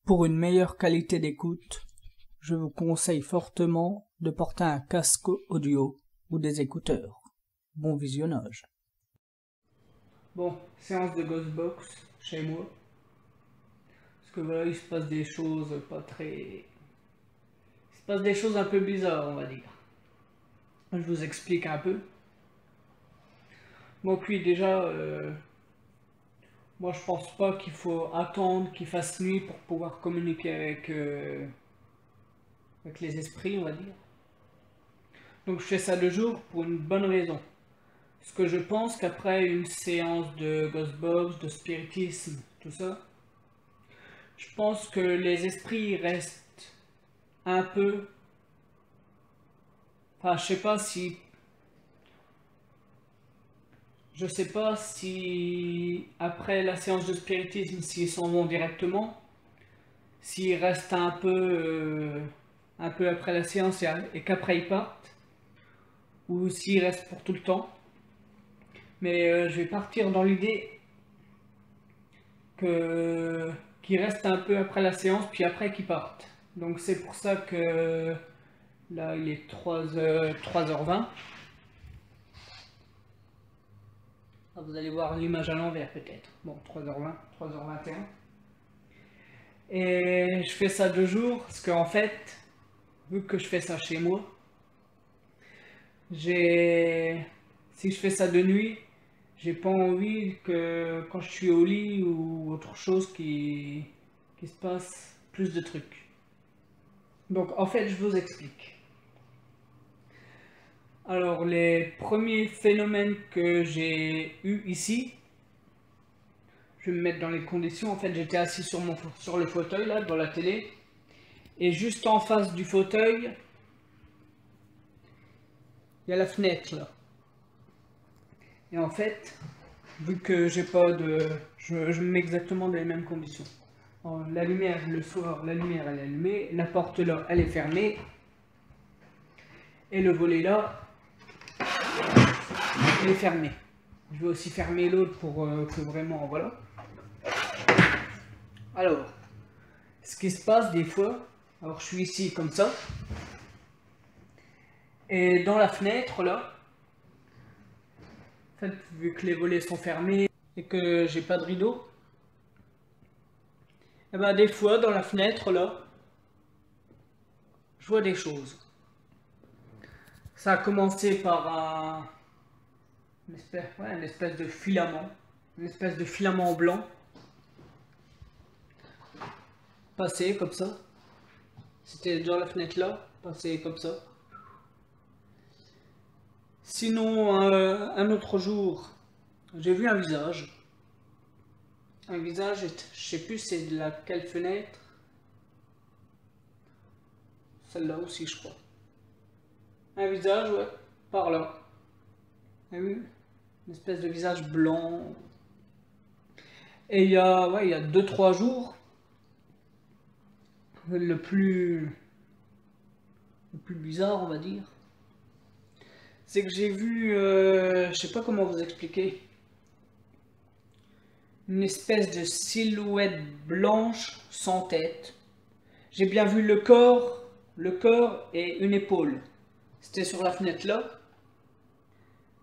Pour une meilleure qualité d'écoute, je vous conseille fortement de porter un casque audio ou des écouteurs. Bon visionnage. Bon, séance de Ghostbox chez moi. Parce que voilà, il se passe des choses pas très... Il se passe des choses un peu bizarres, on va dire. Je vous explique un peu. Donc oui, déjà, moi je pense pas qu'il faut attendre qu'il fasse nuit pour pouvoir communiquer avec les esprits, on va dire. Donc je fais ça de jour pour une bonne raison. Parce que je pense qu'après une séance de Ghostbox, de spiritisme, tout ça, je pense que les esprits restent un peu... Enfin, je sais pas si après la séance de spiritisme, s'ils s'en vont directement, s'ils restent un peu après la séance et qu'après ils partent, ou s'ils restent pour tout le temps. Mais je vais partir dans l'idée qu'ils restent un peu après la séance, puis après qu'ils partent. Donc c'est pour ça que là il est 3h20. Ah, vous allez voir l'image à l'envers peut-être. Bon, 3h20, 3h21. Et je fais ça 2 jours, parce qu'en fait, vu que je fais ça chez moi, si je fais ça de nuit, j'ai pas envie que quand je suis au lit ou autre chose qu'il se passe plus de trucs. Donc en fait, je vous explique. Alors les premiers phénomènes que j'ai eu ici, je vais me mettre dans les conditions. En fait, j'étais assis sur le fauteuil là, devant la télé, et juste en face du fauteuil, il y a la fenêtre là. Et en fait, vu que j'ai pas de... Je me mets exactement dans les mêmes conditions. Alors, la lumière, le soir, la lumière elle est allumée, la porte là, elle est fermée, et le volet là, il est fermé. Je vais aussi fermer l'autre pour que vraiment, voilà. Alors, ce qui se passe des fois, alors je suis ici comme ça, et dans la fenêtre là, en fait, vu que les volets sont fermés et que j'ai pas de rideau, et ben des fois dans la fenêtre là, je vois des choses. Ça a commencé par une espèce de filament, blanc, passé comme ça. C'était dans la fenêtre là, passé comme ça. Sinon, un autre jour, j'ai vu un visage. Un visage, je sais plus c'est de laquelle fenêtre. Celle-là aussi, je crois. Un visage, ouais, par là. Ah oui, une espèce de visage blanc. Et il y a 2-3 jours, le plus bizarre, on va dire, c'est que j'ai vu, je sais pas comment vous expliquer, une espèce de silhouette blanche sans tête. J'ai bien vu le corps et une épaule. C'était sur la fenêtre là.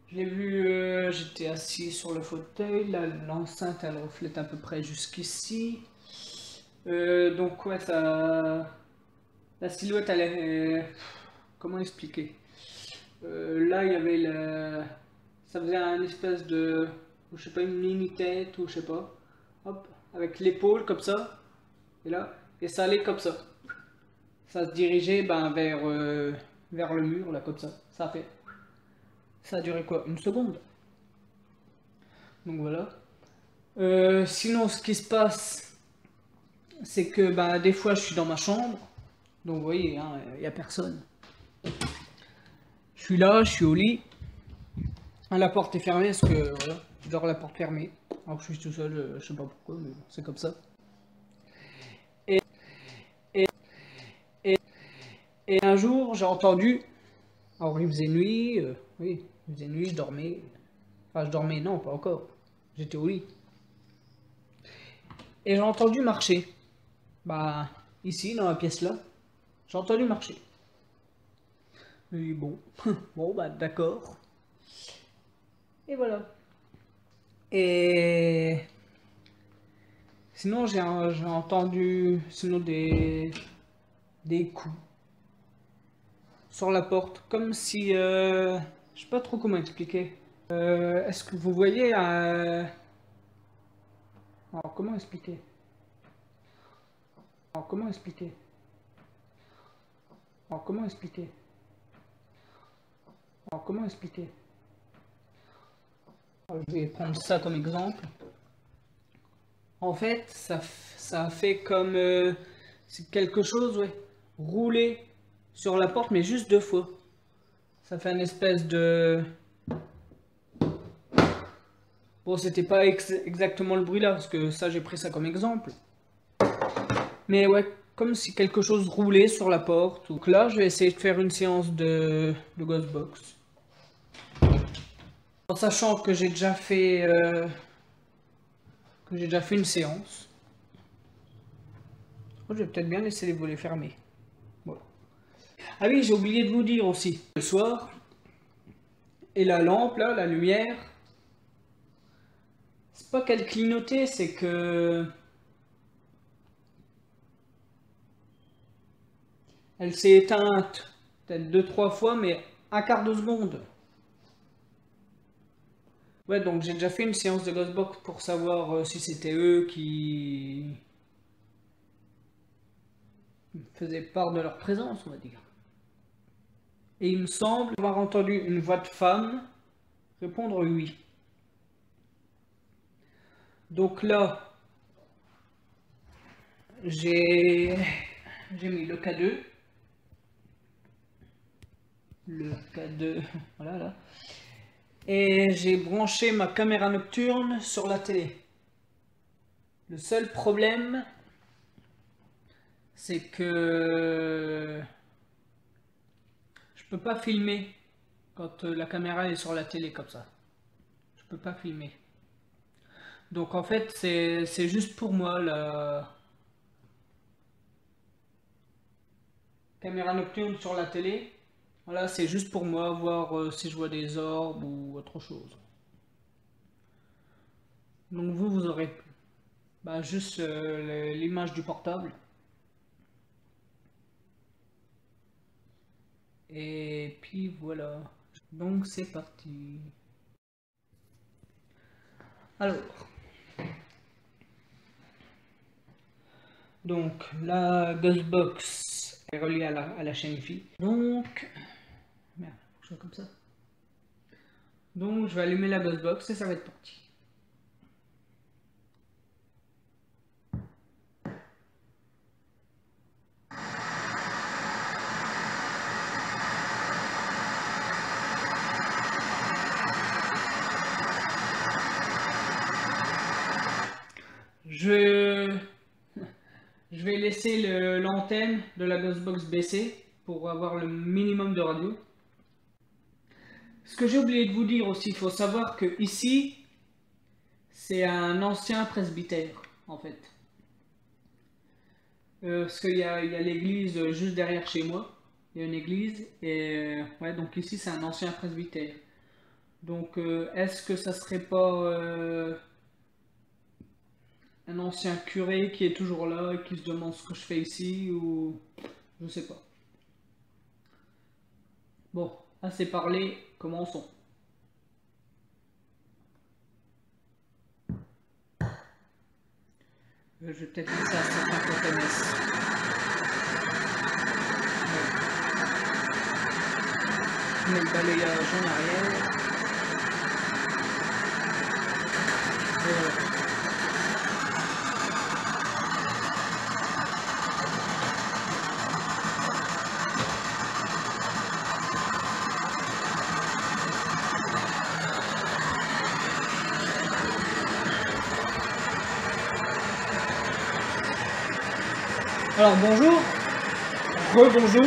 Je l'ai vu, j'étais assis sur le fauteuil, l'enceinte elle reflète à peu près jusqu'ici. Donc ouais, la silhouette elle est... comment expliquer? Là il y avait ça faisait un espèce de... je sais pas, une mini tête ou je sais pas. Hop, avec l'épaule comme ça. Et là, et ça allait comme ça. Ça se dirigeait vers le mur là comme ça. Ça a duré quoi? Une seconde. Donc voilà. Sinon ce qui se passe, c'est que des fois je suis dans ma chambre. Donc vous voyez, hein, il n'y a personne. Je suis là, je suis au lit. La porte est fermée parce que voilà, j'adore la porte fermée. Alors que je suis tout seul, je sais pas pourquoi, mais bon, c'est comme ça. Et, et, et, et un jour, j'ai entendu. Alors il faisait nuit, oui, il faisait nuit, je dormais. Enfin, je dormais, non, pas encore. J'étais au lit. Et j'ai entendu marcher. Bah, ici, dans la pièce là, j'ai entendu marcher. Et bon, bon bah d'accord. Et voilà. Et sinon, j'ai entendu sinon des coups sur la porte, comme si, je sais pas trop comment expliquer. Est-ce que vous voyez alors comment expliquer? Alors comment expliquer? Alors comment expliquer? Alors comment expliquer? Alors, je vais prendre ça comme exemple. En fait, ça fait comme c'est quelque chose, ouais, roulé sur la porte, mais juste 2 fois. Ça fait une espèce de... Bon, c'était pas exactement le bruit là, parce que ça, j'ai pris ça comme exemple. Mais ouais, comme si quelque chose roulait sur la porte. Donc là, je vais essayer de faire une séance de Ghostbox. En sachant que j'ai déjà fait une séance. Oh, je vais peut-être bien laisser les volets fermés. Voilà. Ah oui, j'ai oublié de vous dire aussi. Le soir, et la lampe là, la lumière, c'est pas qu'elle clignotait, c'est que elle s'est éteinte peut-être 2-3 fois, mais un quart de seconde. Ouais, donc j'ai déjà fait une séance de Ghostbox pour savoir si c'était eux qui faisaient part de leur présence, on va dire. Et il me semble avoir entendu une voix de femme répondre oui. Donc là, j'ai mis le K2. Le K2, voilà là. Et j'ai branché ma caméra nocturne sur la télé. Le seul problème, c'est que je peux pas filmer quand la caméra est sur la télé comme ça. Je peux pas filmer. Donc en fait, c'est juste pour moi la caméra nocturne sur la télé. Voilà, c'est juste pour moi voir si je vois des orbes ou autre chose. Donc vous aurez bah, juste l'image du portable. Et puis voilà. Donc c'est parti. Alors. Donc la Ghostbox est reliée à la chaîne Wi-Fi. Donc. Merde, je fais comme ça. Donc je vais allumer la Ghostbox et ça va être parti. Je vais laisser l'antenne de la Ghostbox baisser pour avoir le minimum de radio. Ce que j'ai oublié de vous dire aussi, il faut savoir que ici, c'est un ancien presbytère en fait. Parce qu'il y a l'église juste derrière chez moi. Il y a une église et ouais, donc ici c'est un ancien presbytère. Donc est-ce que ça serait pas un ancien curé qui est toujours là et qui se demande ce que je fais ici ou je sais pas. Bon, assez parlé, commençons. Je vais peut-être laisser à 50 ms. Je mets le balayage en arrière. Et voilà. Alors bonjour, rebonjour.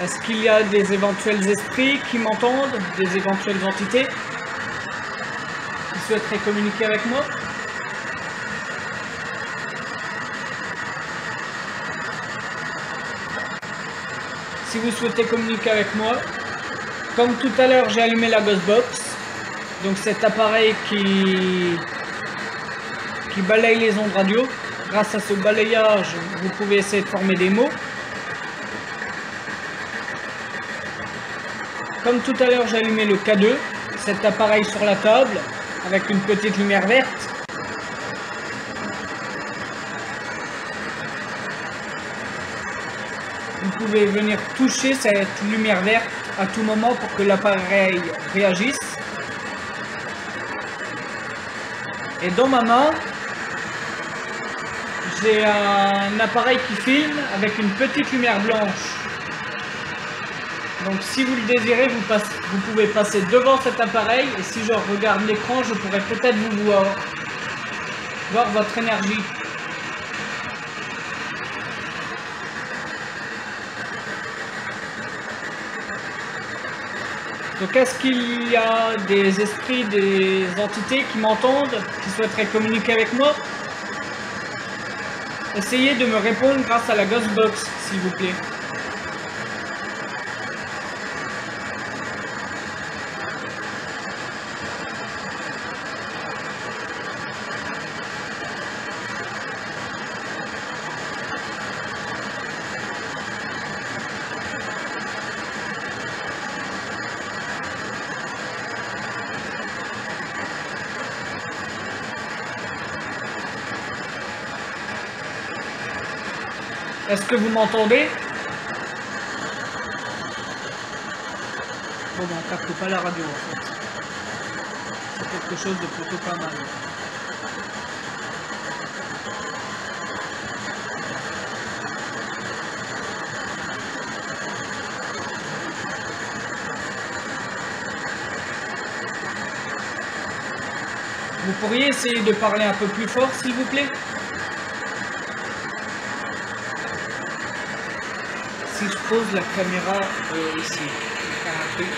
Est-ce qu'il y a des éventuels esprits qui m'entendent, des éventuelles entités qui souhaiteraient communiquer avec moi? si vous souhaitez communiquer avec moi. Comme tout à l'heure, j'ai allumé la Ghostbox, donc cet appareil qui balaye les ondes radio. Grâce à ce balayage, vous pouvez essayer de former des mots. Comme tout à l'heure, j'ai allumé le K2, cet appareil sur la table, avec une petite lumière verte. Vous pouvez venir toucher cette lumière verte à tout moment pour que l'appareil réagisse. Et dans ma main, j'ai un appareil qui filme avec une petite lumière blanche. Donc si vous le désirez, vous pouvez passer devant cet appareil et si je regarde l'écran, je pourrais peut-être vous voir votre énergie. Donc est-ce qu'il y a des esprits, des entités qui m'entendent, qui souhaiteraient communiquer avec moi? Essayez de me répondre grâce à la Ghostbox, s'il vous plaît. Est-ce que vous m'entendez? Bon, on capte pas la radio en fait. C'est quelque chose de plutôt pas mal. Vous pourriez essayer de parler un peu plus fort, s'il vous plaît? Si je pose la caméra ici, je vais faire un truc.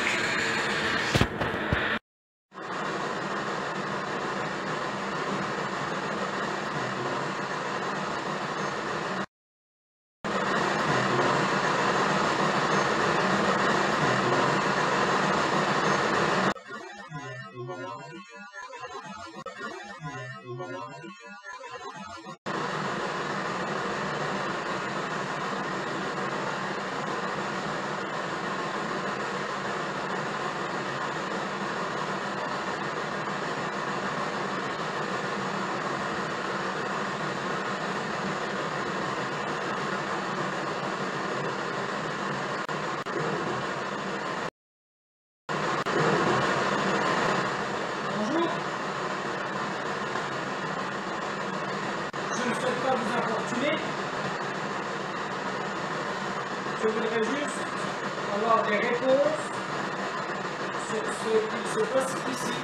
Je voudrais juste avoir des réponses sur ce qui se passe ici.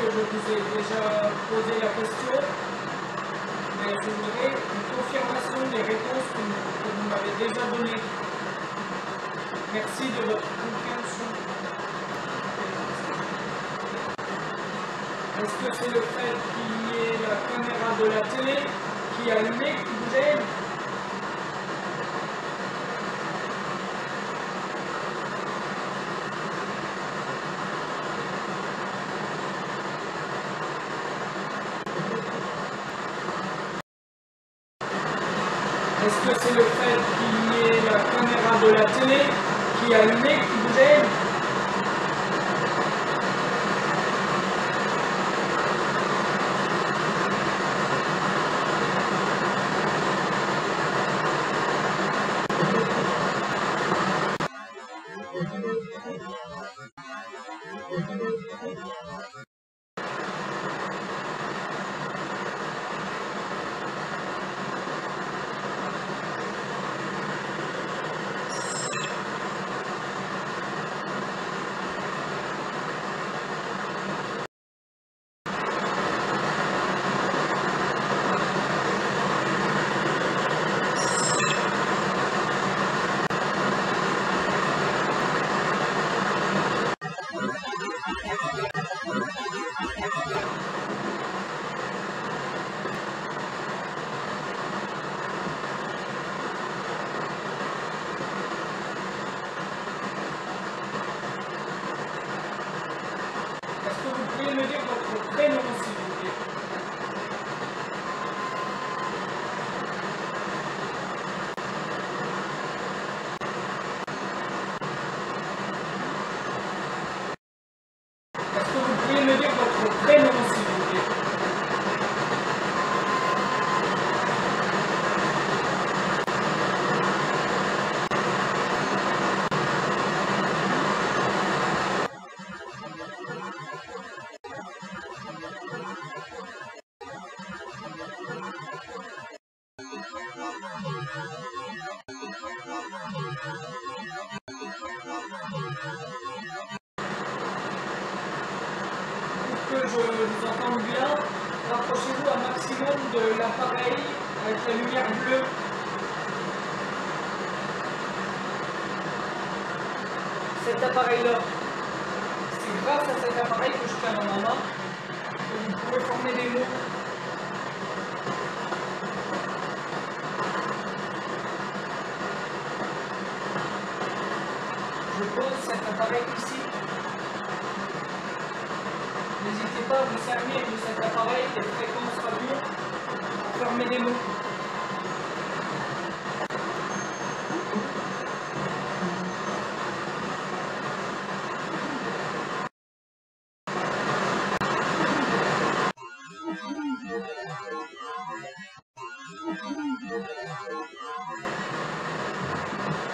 Je vous ai déjà posé la question, mais je voudrais une confirmation des réponses que vous m'avez déjà données. Merci de votre compréhension. Est-ce que c'est le fait qu'il y ait la caméra de la télé qui est allumée qui vous gêne? Est-ce que c'est le fait qu'il y ait la caméra de la télé qui est allumée qui vous gêne? pouvez me dire votre prénom, s'il vous plaît? Que je vous entende bien, rapprochez-vous un maximum de l'appareil avec la lumière bleue. Cet appareil-là, c'est grâce à cet appareil que je tiens dans ma main que vous pouvez former des mots. Je pose cet appareil ici. N'hésitez pas à vous servir de cet appareil, des fréquences radio, pour former des mots.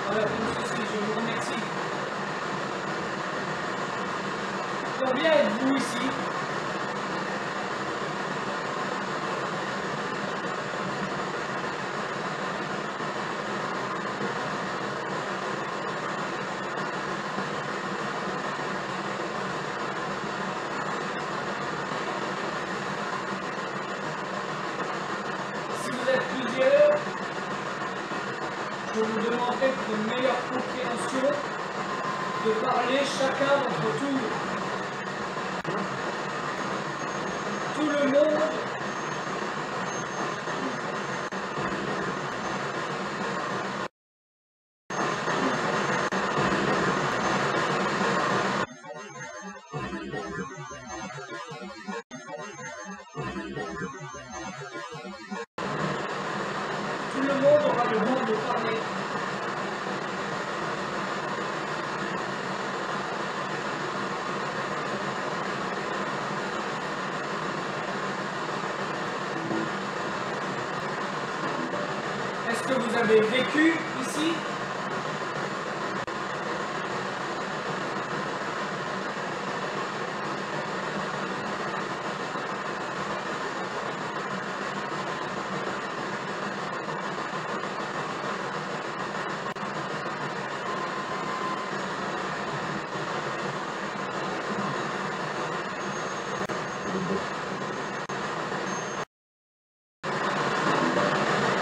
Voilà, comme ceci, je vous remercie. Combien êtes-vous ici? Si vous êtes plusieurs, je vous demanderai pour une meilleure compréhension de parler chacun à votre tour. Tout le monde aura le droit de parler. Est-ce que vous avez vécu ici?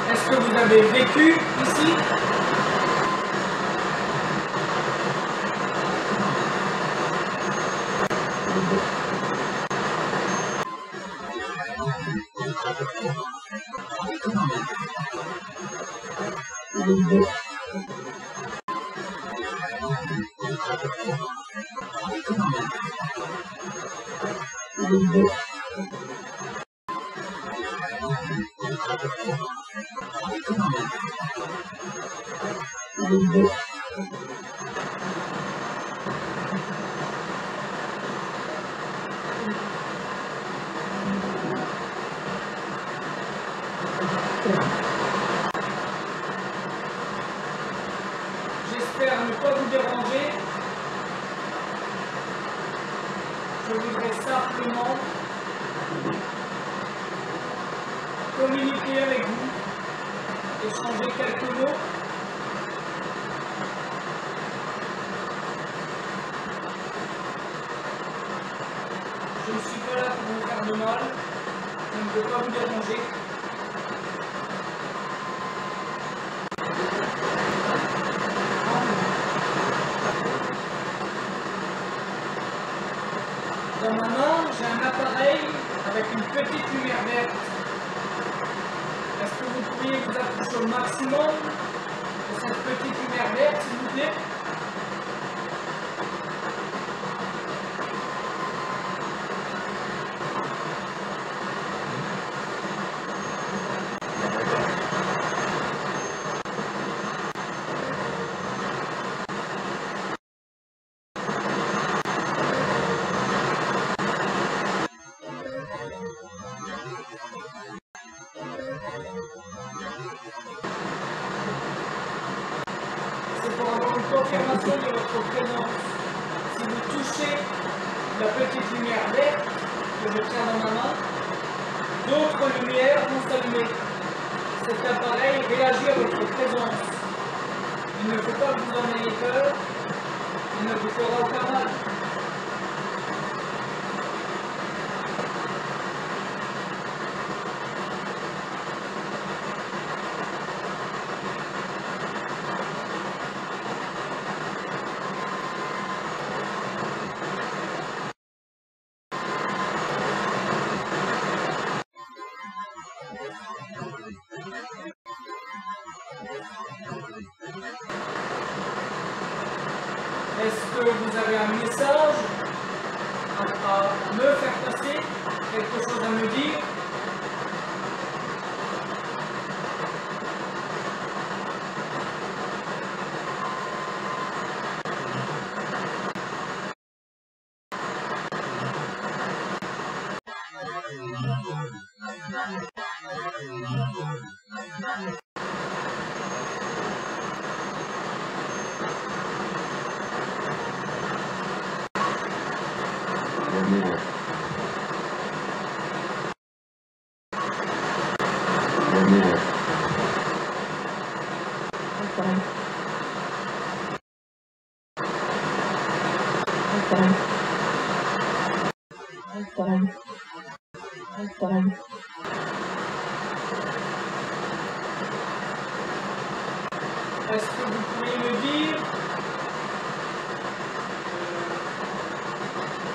Est-ce que vous avez vécu ici? J'espère ne pas vous déranger. Je voudrais simplement communiquer avec vous, échanger quelques mots. Je ne suis pas là pour vous faire de mal, je ne veux pas vous déranger. Dans ma main, j'ai un appareil avec une petite lumière verte. Est-ce que vous pourriez vous approcher au maximum de cette petite lumière verte, s'il vous plaît? confirmation de votre présence. Si vous touchez la petite lumière verte que je tiens dans ma main, d'autres lumières vont s'allumer. Cet appareil réagit à votre présence. Il ne faut pas que vous en ayez peur, il ne vous fera aucun mal. Est-ce que vous avez un message à me faire passer? Quelque chose à me dire? Est-ce que vous pourriez me dire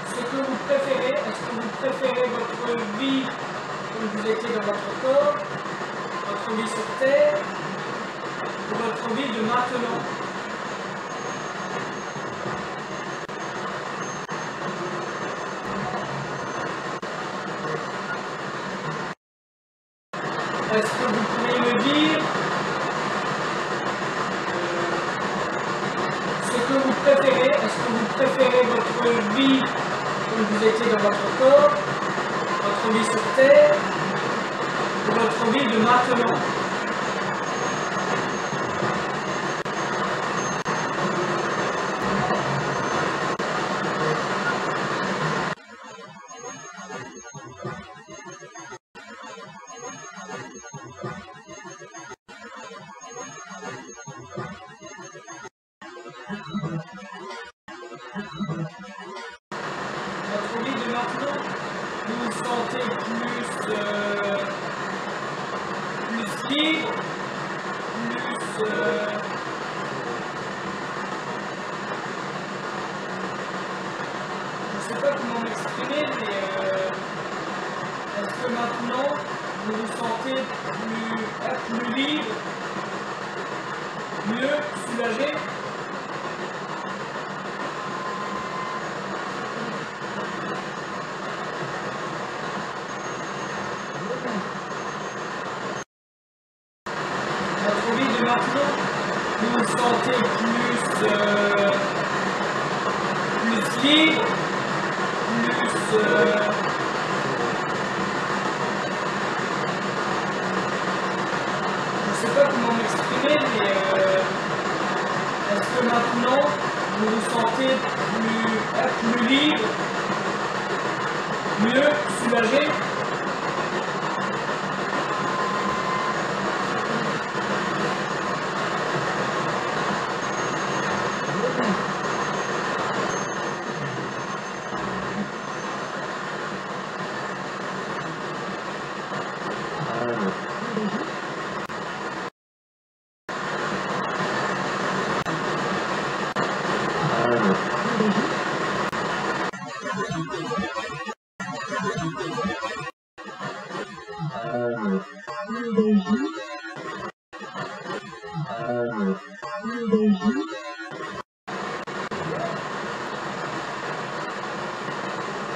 ce que vous préférez? Est-ce que vous préférez votre vie comme vous étiez dans votre corps, votre vie sur Terre, ou votre vie de maintenant? Est-ce que vous pourriez me dire ce que vous préférez? Est-ce que vous préférez votre vie comme vous étiez dans votre corps, votre vie sur Terre, ou votre vie de maintenant? Votre vie de maintenant, vous vous sentez plus libre, je ne sais pas comment m'exprimer, mais est-ce que maintenant vous vous sentez plus libre, mieux, soulagé? Votre vie de maintenant, vous vous sentez plus libre, je ne sais pas comment m'exprimer, mais est-ce que maintenant vous vous sentez plus libre, mieux, soulagé?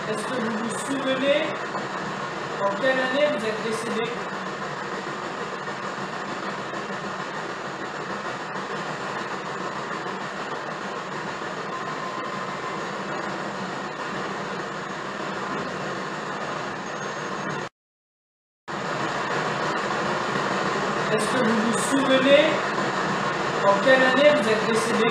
Est-ce que vous vous souvenez en quelle année vous êtes décédé? Est-ce que vous vous souvenez en quelle année vous êtes décédé?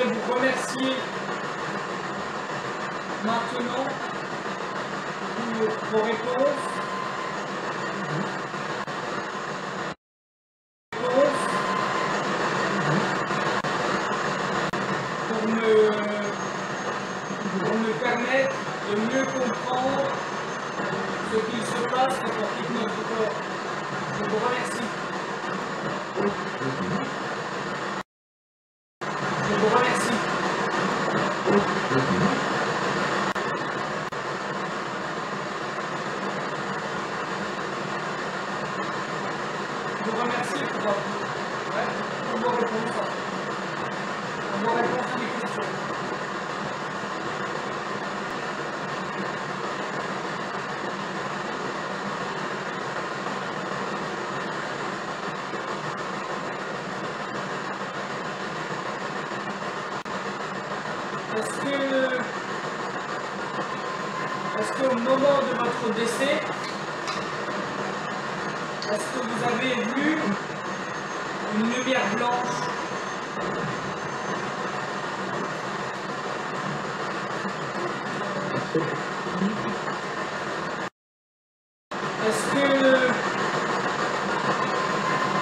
Vous remercier maintenant pour vos réponses. Pour me permettre de mieux comprendre ce qu'il se passe quand on quitte notre corps. Je vous remercie. Je vous remercie. Je vous remercie pour vos réponses. Pour vos réponses à mes questions. Est-ce qu'au moment de votre décès, est-ce que vous avez vu une lumière blanche?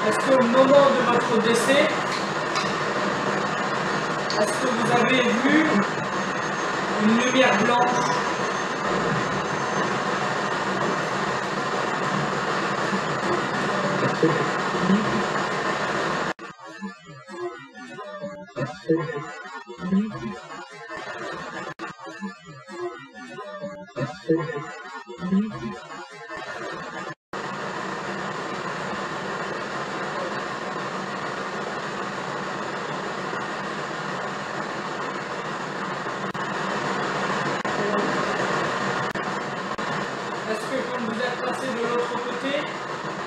Est-ce qu'au moment de votre décès, est-ce que vous avez vu une lumière blanche?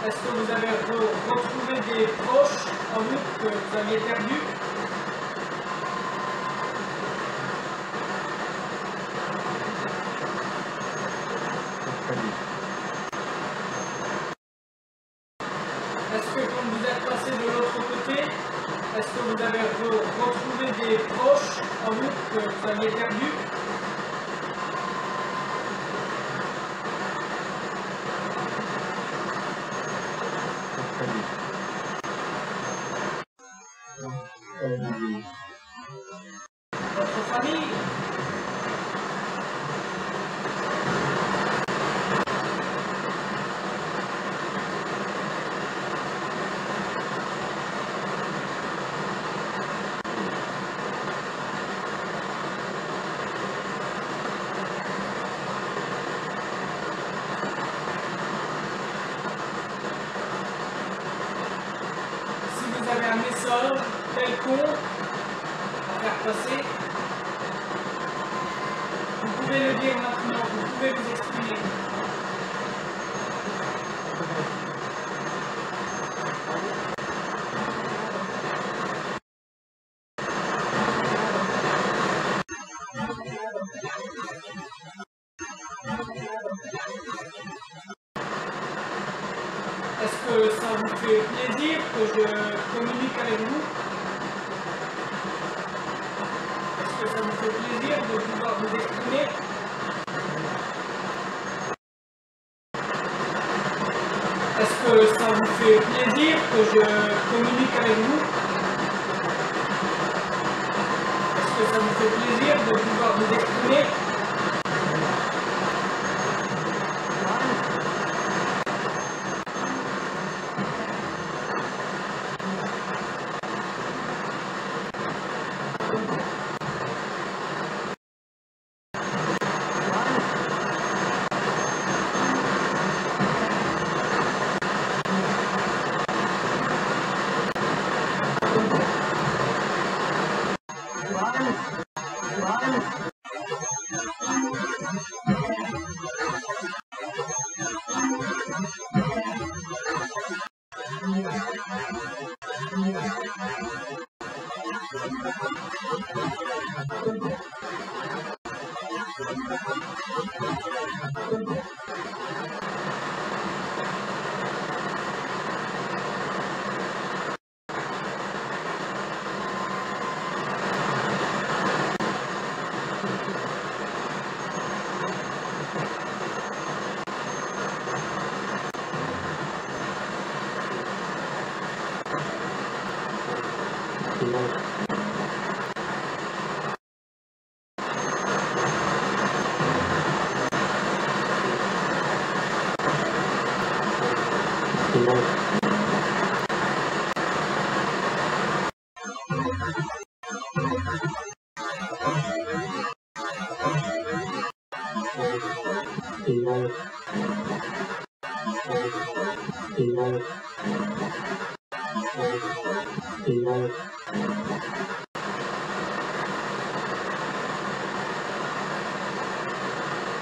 Est-ce que vous avez retrouvé des proches en vous que vous aviez perdus? Est-ce que quand vous êtes passé de l'autre côté, est-ce que vous avez retrouvé des proches en vous que vous aviez perdus? Votre famille? Si vous avez un message quelconque à faire passer, vous pouvez le dire maintenant, vous pouvez vous exprimer. Est-ce que ça vous fait plaisir que je communique avec vous? Est-ce que ça vous fait plaisir de pouvoir vous exprimer? Est-ce que ça vous fait plaisir que je communique avec vous? Est-ce que ça vous fait plaisir de pouvoir vous exprimer?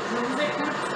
Je vous écoute.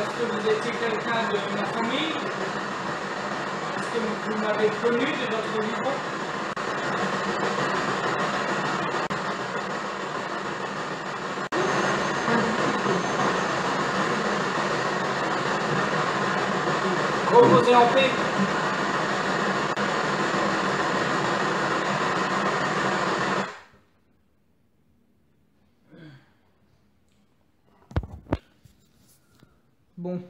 Est-ce que vous étiez quelqu'un de ma famille? Est-ce que vous m'avez connu de votre vivant? Reposez en paix. Bon.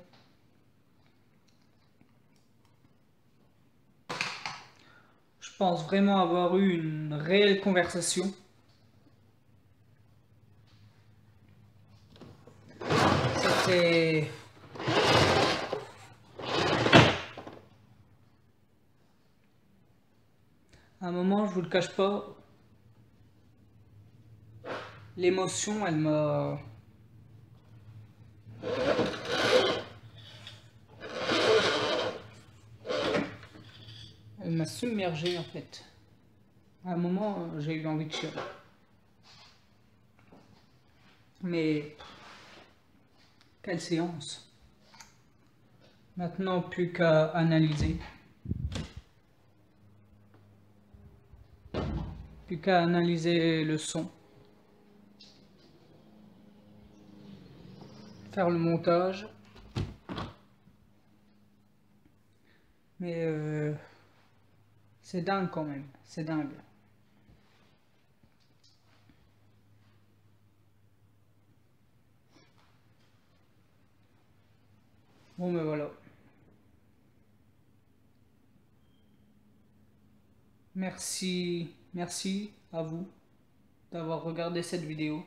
Je pense vraiment avoir eu une réelle conversation. C'était... À un moment, je vous le cache pas, l'émotion, elle m'a submergé en fait. À un moment, j'ai eu envie de chialer. Mais quelle séance! Maintenant, plus qu'à analyser. Plus qu'à analyser le son. Faire le montage. Mais c'est dingue quand même. C'est dingue. Bon, mais voilà. Merci à vous d'avoir regardé cette vidéo.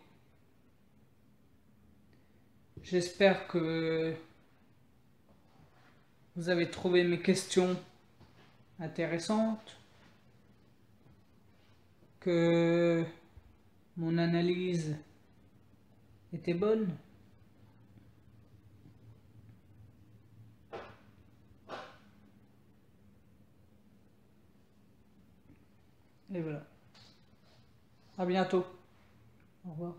J'espère que vous avez trouvé mes questions intéressantes, que mon analyse était bonne. Et voilà. À bientôt. Au revoir.